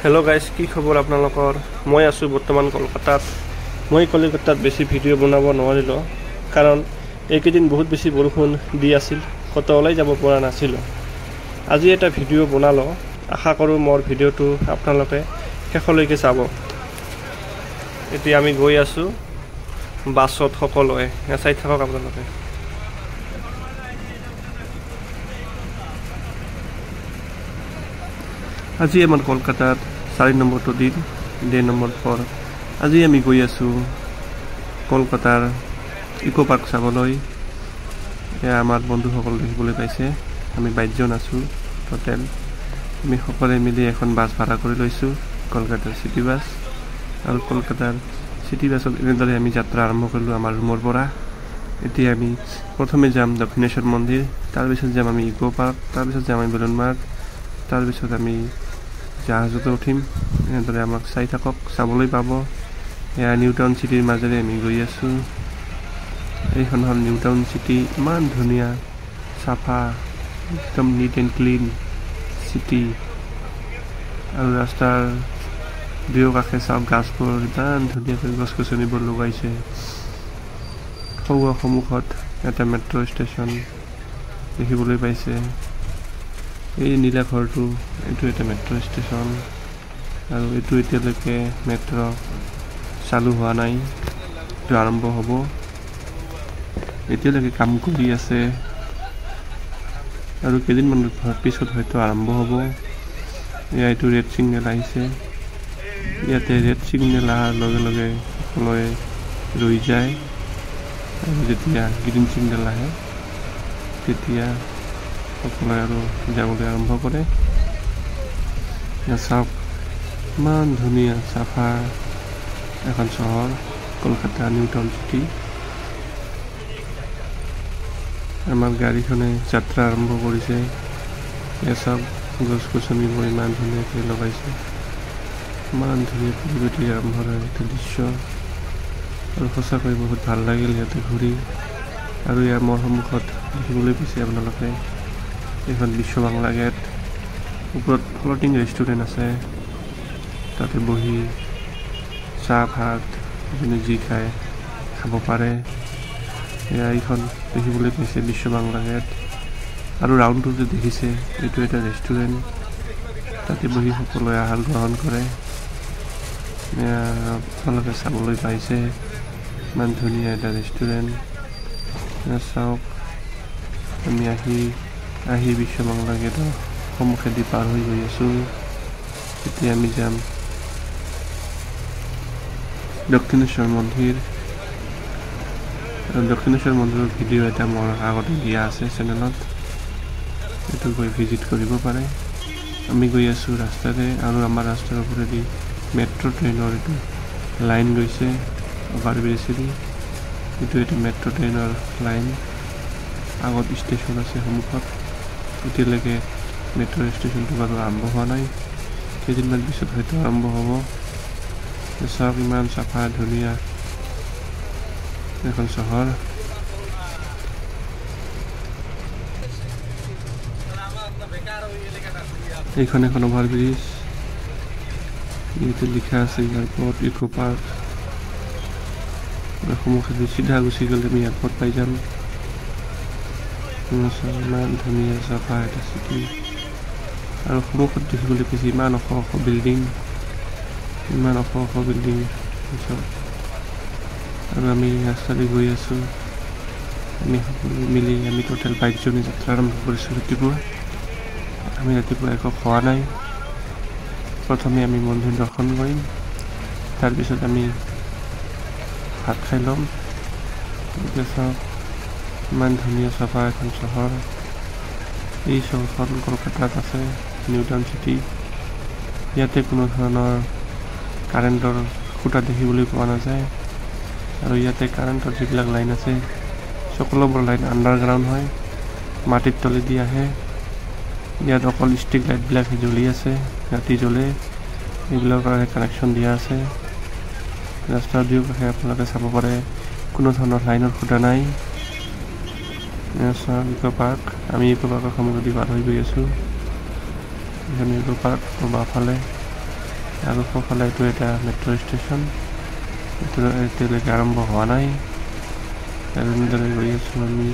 Hello guys की खबर आपनालोकर मैं आसो बर्तमान कलकाता मैं कलकाता बेसि भिडिओ बनाब नोवारिलो कारण एकेदिन बहुत बेसि बरषुण दी आसिल कत ओलाई जाब পৰা नासिलो আজি এটা भिडिओ बनालो आशा करूँ मोर भिडिओটো आपनालोके शेषলৈকে চাব এতিয়া আমি গৈ আছো বাছত সকলোৱে চাই থাকক আপোনালোকে আজি আমাৰ কলকাতাত 4 নম্বৰটো দিন ডে নম্বৰ 4 আজি আমি গৈ আছো কলকাতাৰ ইকো পাৰ্ক চাবলৈ এয়া আমাৰ বন্ধুসকল দেখিবলৈ পাইছে আমি 22 জন আছো টোটাল আমি সকলোৱে মিলি এখন বাছ ভাড়া কৰি লৈছো কলকাতাৰ সিটি বাছ আৰু কলকাতাৰ সিটি বাছত এনেদৰে আমি যাত্ৰা আৰম্ভ কৰিলো আমাৰ ৰুমৰ পৰা এতিয়া আমি প্ৰথমে যাম দক্ষিণেশ্বৰ মন্দিৰ তাৰ পিছত যাম আমি ইকো পাৰ্ক তাৰ পিছত যাম আমি বেলুন মাৰ্গ তাৰ পিছত আমি জাহাজত উঠিম এনেদৰে আমাক চাই থাকক চাবলৈ পাব এয়া নিউ টাউন সিটিৰ মাজেৰে আমি গৈ আছো এইখন হল নিউ টাউন সিটি ইমান ধুনীয়া সাফা একদম নিট এণ্ড ক্লিন সিটি আৰু ৰাস্তাৰ দুয়ো কাষে সব গাছবোৰ ইমান ধুনীয়াকৈ গছ-গছনিবোৰ লগাইছে সন্মুখত এটা মেট্ৰ' ষ্টেচন দেখিবলৈ পাইছে এই নীলা ঘৰটো এইটো এটা মেট্ৰ' ষ্টেচন আৰু এইটো এতিয়ালৈকে মেট্ৰ' চালু হোৱা নাই এইটো আৰম্ভ হ'ব এতিয়ালৈকে কাম কৰি আছে আৰু কেইদিনমানৰ পিছত হয়তো আৰম্ভ হ'ব এইটো ৰেড সিগনেল আহিছে ইয়াতে ৰেড সিগনেল অহাৰ লগে লগে সকলোৱে ৰৈ যায় আৰু যেতিয়া গ্ৰীণ সিগনেল আহে তেতিয়া সকলোৱে আৰু যাবলৈ আৰম্ভ কৰে চাওক ইমান ধুনীয়া চাফা এখন চহৰ কলকাতা নিউ টাউন সিটি আমাৰ গাড়ীখনে যাত্ৰা আৰম্ভ কৰিছে এয়া চব গছ-গছনিবোৰ ইমান ধুনীয়াকৈ লগাইছে ইমান ধুনীয়া পৰিৱেশ আৰম্ভ হয় এটা দৃশ্য আৰু সঁচাকৈ বহুত ভাল লাগিল ইয়াতে ঘূৰি আৰু ইয়াৰ মোৰ সন্মুখত দেখিবলৈ পাইছে আপোনালোকে এখন বিশ্ব বাংলা গেট ওপৰত ফ্লোটিং ৰেষ্টুৰেণ্ট আছে তাতে বহি চাহ ভাত যোনে যি খায় খাব পাৰে এয়া এইখন দেখিবলৈ পাইছে বিশ্ব বাংলা গেট আৰু ৰাউণ্ডটো যে দেখিছে এইটো এটা ৰেষ্টুৰেণ্ট তাতে বহি সকলোৱে আহাৰ গ্ৰহণ কৰে আপোনালোকে চাবলৈ পাইছে ইমান ধুনীয়া এটা ৰেষ্টুৰেণ্ট চাওক আমি আহি বিশ্ব বাংলা গেটৰ সন্মুখেদি পাৰ হৈ গৈ আছো এতিয়া আমি যাম দক্ষিণেশ্বৰ মন্দিৰ দক্ষিণেশ্বৰ মন্দিৰৰ ভিডিঅ' এটা মোৰ আগতে দিয়া আছে চেনেলত এইটো গৈ ভিজিট কৰিব পাৰে আমি গৈ আছো ৰাস্তাৰে আৰু আমাৰ ৰাস্তাৰ ওপৰেদি মেট্ৰ' ট্ৰেইনৰ এইটো লাইন গৈছে অভাৰব্ৰিজেদি এইটো এটা মেট্ৰ' ট্ৰেইনৰ লাইন আগত ষ্টেচন আছে সন্মুখত এতিয়ালৈকে মেট্ৰ' ষ্টেচনটো বাৰু আৰম্ভ হোৱা নাই কেইদিনমান পিছত হয়তো আৰম্ভ হ'ব চব ইমান চাফা ধুনীয়া এখন চহৰ এইখন এখন অভাৰব্ৰিজ ইয়াতে লিখা আছে এয়াৰপৰ্ট ইকো পাৰ্ক সন্মুখেদি চিধা গুচি গ'লে আমি এয়াৰপৰ্ট পাই যাম ইমান ধুনীয়া চাফা এটা চিটি আৰু সন্মুখত দেখিবলৈ পাইছে ইমান ওখ ওখ বিল্ডিং আৰু আমি ৰাস্তাদি গৈ আছো আমি সকলো মিলি আমি টোটেল 22 জনে যাত্ৰা আৰম্ভ কৰিছোঁ ৰাতিপুৱা আমি ৰাতিপুৱা একো খোৱা নাই প্ৰথমে আমি মন্দিৰ দৰ্শন কৰিম তাৰপিছত আমি ভাত খাই ল'ম এতিয়া চাওক ইমান ধুনীয়া চাফা এখন চহৰ এই চহৰখন কলকাতাত আছে নিউ টাউন সিটি ইয়াতে কোনো ধৰণৰ কাৰেণ্টৰ খুঁটা দেখিবলৈ পোৱা নাযায় আৰু ইয়াতে কাৰেণ্টৰ যিবিলাক লাইন আছে সকলোবোৰ লাইন আণ্ডাৰগ্ৰাউণ্ড হয় মাটিৰ তলেদি আহে ইয়াত অকল ষ্ট্ৰীট লাইটবিলাকহে জ্বলি আছে ৰাতি জ্বলে এইবিলাকৰ কাৰণে কানেকশ্যন দিয়া আছে ৰাস্তাৰ দুয়োকাষে আপোনালোকে চাব পাৰে কোনো ধৰণৰ লাইনৰ খুঁটা নাই ইকো পাৰ্ক আমি ইকো পাৰ্কৰ সন্মুখেদি পাৰ হৈ গৈ আছোঁ এখানে ইকো পাৰ্ক বাফালে আৰু সোঁফালে এইটো এটা মেট্ৰ' ষ্টেচন, এইটো এতিয়ালৈকে আৰম্ভ হোৱা নাই। আৰু এনেদৰে গৈ আছোঁ আমি